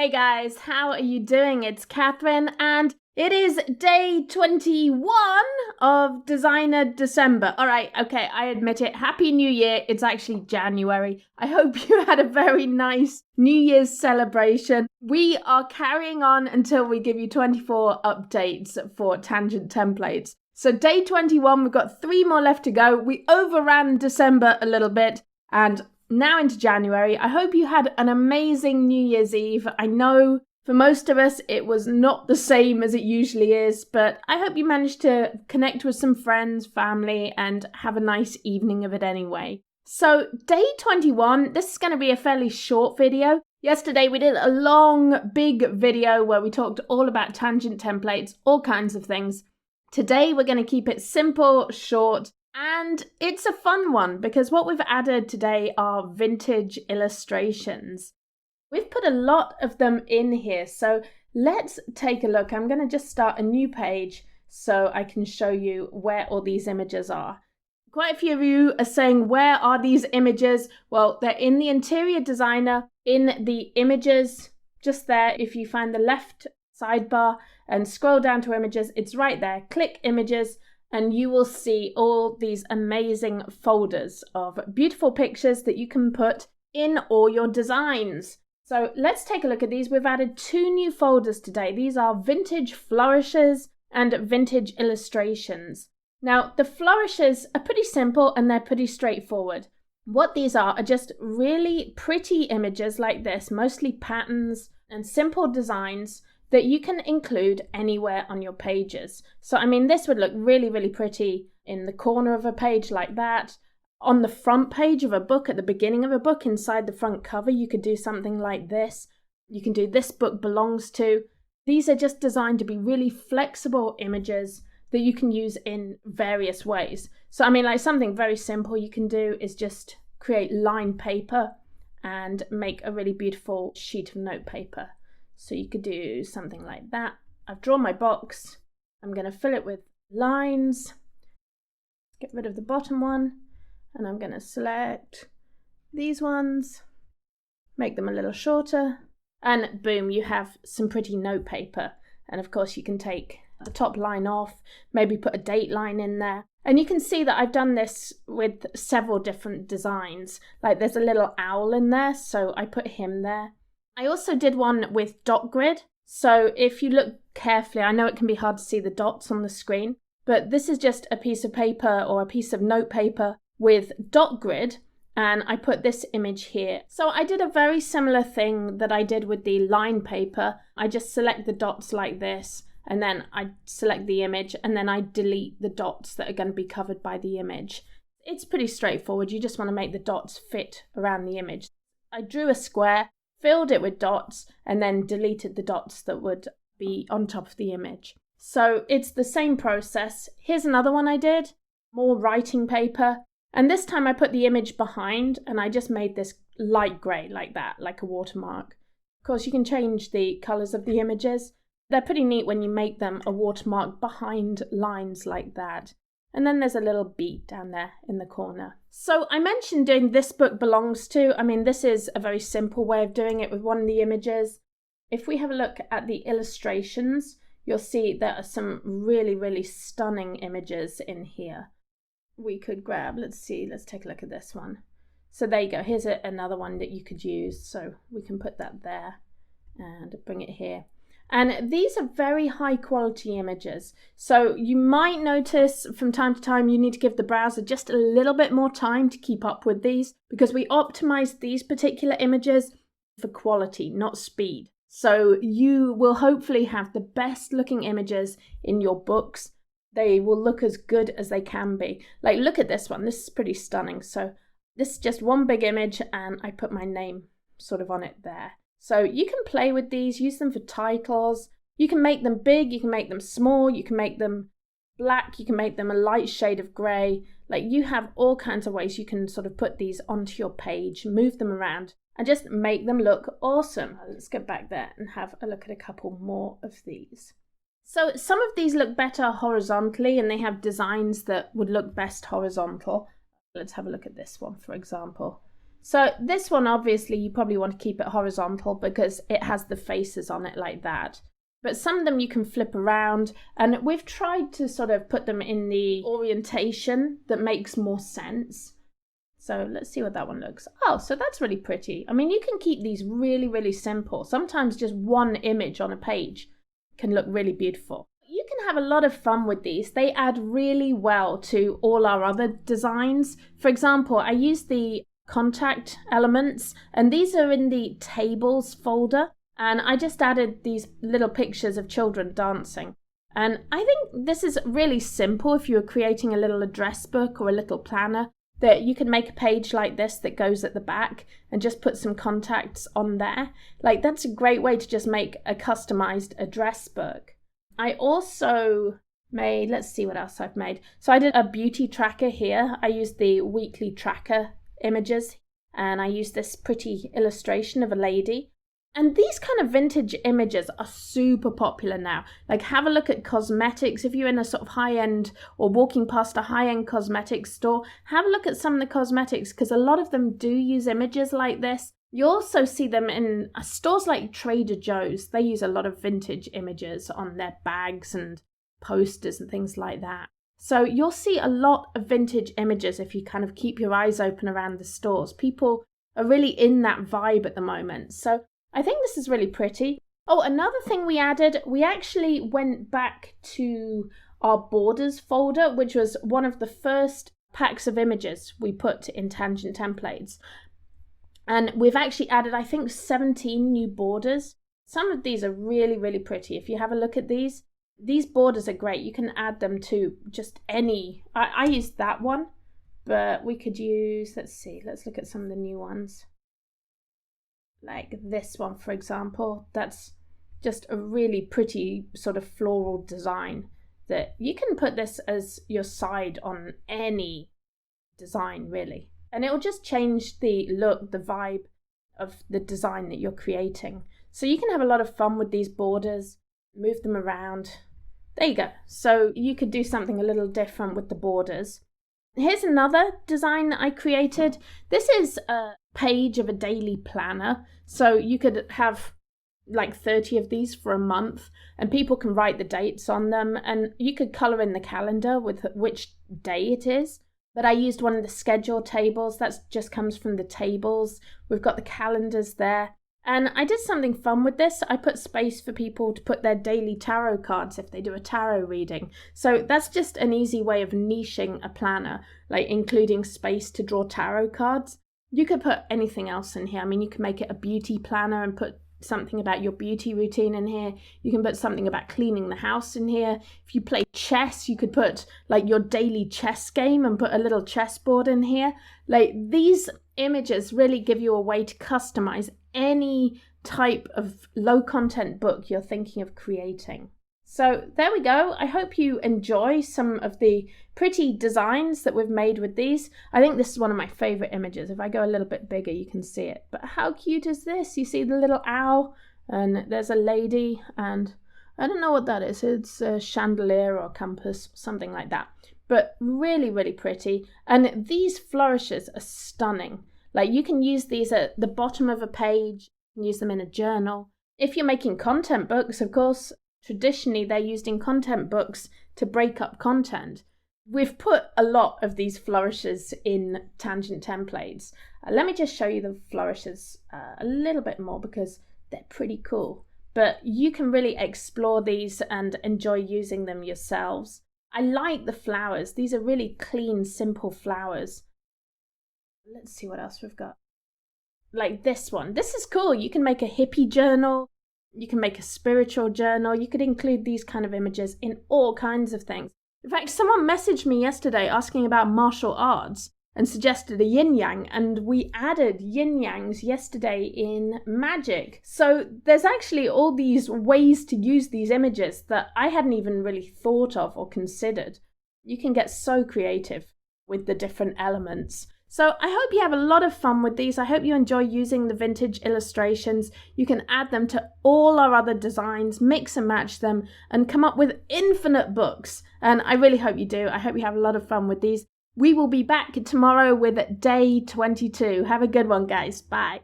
Hey guys, how are you doing? It's Catherine and it is day 21 of Designer December. All right, okay, I admit it. Happy New Year. It's actually January. I hope you had a very nice New Year's celebration. We are carrying on until we give you 24 updates for tangent templates. So day 21, we've got 3 more left to go. We overran December a little bit and now into January. I hope you had an amazing New Year's Eve. I know for most of us it was not the same as it usually is, but I hope you managed to connect with some friends, family, and have a nice evening of it anyway. So day 21, this is going to be a fairly short video. Yesterday we did a long, big video where we talked all about tangent templates, all kinds of things. Today we're going to keep it simple, short, and it's a fun one because what we've added today are vintage illustrations. We've put a lot of them in here, so let's take a look. I'm going to just start a new page so I can show you where all these images are. Quite a few of you are saying, where are these images? Well, they're in the interior designer, in the images, just there. If you find the left sidebar and scroll down to images, it's right there. Click images. And you will see all these amazing folders of beautiful pictures that you can put in all your designs. So let's take a look at these. We've added 2 new folders today. These are vintage flourishes and vintage illustrations. Now, the flourishes are pretty simple and they're pretty straightforward. What these are just really pretty images like this, mostly patterns and simple designs that you can include anywhere on your pages. So, I mean, this would look really, really pretty in the corner of a page like that. On the front page of a book, at the beginning of a book, inside the front cover, you could do something like this. You can do "This book belongs to." These are just designed to be really flexible images that you can use in various ways. So, I mean, like something very simple you can do is just create lined paper and make a really beautiful sheet of notepaper. So you could do something like that. I've drawn my box. I'm going to fill it with lines. Get rid of the bottom one. And I'm going to select these ones. Make them a little shorter. And boom, you have some pretty notepaper. And of course you can take the top line off. Maybe put a date line in there. And you can see that I've done this with several different designs. Like there's a little owl in there, so I put him there. I also did one with dot grid. So if you look carefully, I know it can be hard to see the dots on the screen, but this is just a piece of paper or a piece of notepaper with dot grid, and I put this image here. So I did a very similar thing that I did with the line paper. I just select the dots like this, and then I select the image, and then I delete the dots that are going to be covered by the image. It's pretty straightforward. You just want to make the dots fit around the image. I drew a square, filled it with dots, and then deleted the dots that would be on top of the image. So it's the same process. Here's another one I did, more writing paper. And this time I put the image behind and I just made this light grey like that, like a watermark. Of course, you can change the colours of the images. They're pretty neat when you make them a watermark behind lines like that. And then there's a little beat down there in the corner. So I mentioned doing "This book belongs to." I mean, this is a very simple way of doing it with one of the images. If we have a look at the illustrations, you'll see there are some really, really stunning images in here. We could grab, let's take a look at this one. So there you go. Here's another one that you could use. So we can put that there and bring it here. And these are very high quality images. So you might notice from time to time you need to give the browser just a little bit more time to keep up with these because we optimized these particular images for quality, not speed. So you will hopefully have the best looking images in your books. They will look as good as they can be. Like look at this one. This is pretty stunning. So this is just one big image and I put my name sort of on it there. So you can play with these, use them for titles. You can make them big, you can make them small, you can make them black, you can make them a light shade of grey. Like you have all kinds of ways you can sort of put these onto your page, move them around and just make them look awesome. Let's get back there and have a look at a couple more of these. So some of these look better horizontally and they have designs that would look best horizontal. Let's have a look at this one, for example. So this one, obviously, you probably want to keep it horizontal because it has the faces on it like that. But some of them you can flip around, and we've tried to sort of put them in the orientation that makes more sense. So let's see what that one looks. Oh, so that's really pretty. I mean, you can keep these really, really simple. Sometimes just one image on a page can look really beautiful. You can have a lot of fun with these. They add really well to all our other designs. For example, I use the contact elements, and these are in the tables folder. And I just added these little pictures of children dancing. And I think this is really simple if you're creating a little address book or a little planner, that you can make a page like this that goes at the back and just put some contacts on there. Like, that's a great way to just make a customized address book. I also made, let's see what else I've made. So I did a beauty tracker here. I used the weekly tracker images, and I used this pretty illustration of a lady. And these kind of vintage images are super popular now. Like, have a look at cosmetics. If you're in a sort of high-end or walking past a high-end cosmetics store, have a look at some of the cosmetics, because a lot of them do use images like this. You also see them in stores like Trader Joe's. They use a lot of vintage images on their bags and posters and things like that. So you'll see a lot of vintage images if you kind of keep your eyes open around the stores. People are really in that vibe at the moment. So I think this is really pretty. Oh, another thing we added, we actually went back to our borders folder, which was one of the first packs of images we put in Tangent Templates. And we've actually added, I think, 17 new borders. Some of these are really, really pretty. If you have a look at these borders are great. You can add them to just any. I used that one, but we could use, let's look at some of the new ones. Like this one, for example. That's just a really pretty sort of floral design that you can put this as your side on any design, really. And it will just change the look, the vibe of the design that you're creating. So you can have a lot of fun with these borders, move them around. There you go. So you could do something a little different with the borders. Here's another design that I created. This is a page of a daily planner. So you could have like 30 of these for a month, and people can write the dates on them, and you could color in the calendar with which day it is. But I used one of the schedule tables. That just comes from the tables. We've got the calendars there. And I did something fun with this. I put space for people to put their daily tarot cards if they do a tarot reading. So that's just an easy way of niching a planner, like including space to draw tarot cards. You could put anything else in here. I mean, you can make it a beauty planner and put something about your beauty routine in here. You can put something about cleaning the house in here. If you play chess, you could put like your daily chess game and put a little chessboard in here. Like, these images really give you a way to customize any type of low content book you're thinking of creating. So there we go. I hope you enjoy some of the pretty designs that we've made with these. I think this is one of my favorite images. If I go a little bit bigger, you can see it. But how cute is this? You see the little owl, and there's a lady, and I don't know what that is. It's a chandelier or compass, something like that. But really, really pretty. And these flourishes are stunning. Like, you can use these at the bottom of a page. You can use them in a journal. If you're making content books, of course, traditionally they're used in content books to break up content. We've put a lot of these flourishes in Tangent Templates. Let me just show you the flourishes a little bit more because they're pretty cool. But you can really explore these and enjoy using them yourselves. I like the flowers. These are really clean, simple flowers. Let's see what else we've got. Like this one. This is cool. You can make a hippie journal. You can make a spiritual journal. You could include these kind of images in all kinds of things. In fact, someone messaged me yesterday asking about martial arts and suggested a yin-yang, and we added yin-yangs yesterday in Magic. So there's actually all these ways to use these images that I hadn't even really thought of or considered. You can get so creative with the different elements. So I hope you have a lot of fun with these. I hope you enjoy using the vintage illustrations. You can add them to all our other designs, mix and match them, and come up with infinite books. And I really hope you do. I hope you have a lot of fun with these. We will be back tomorrow with day 22. Have a good one, guys. Bye.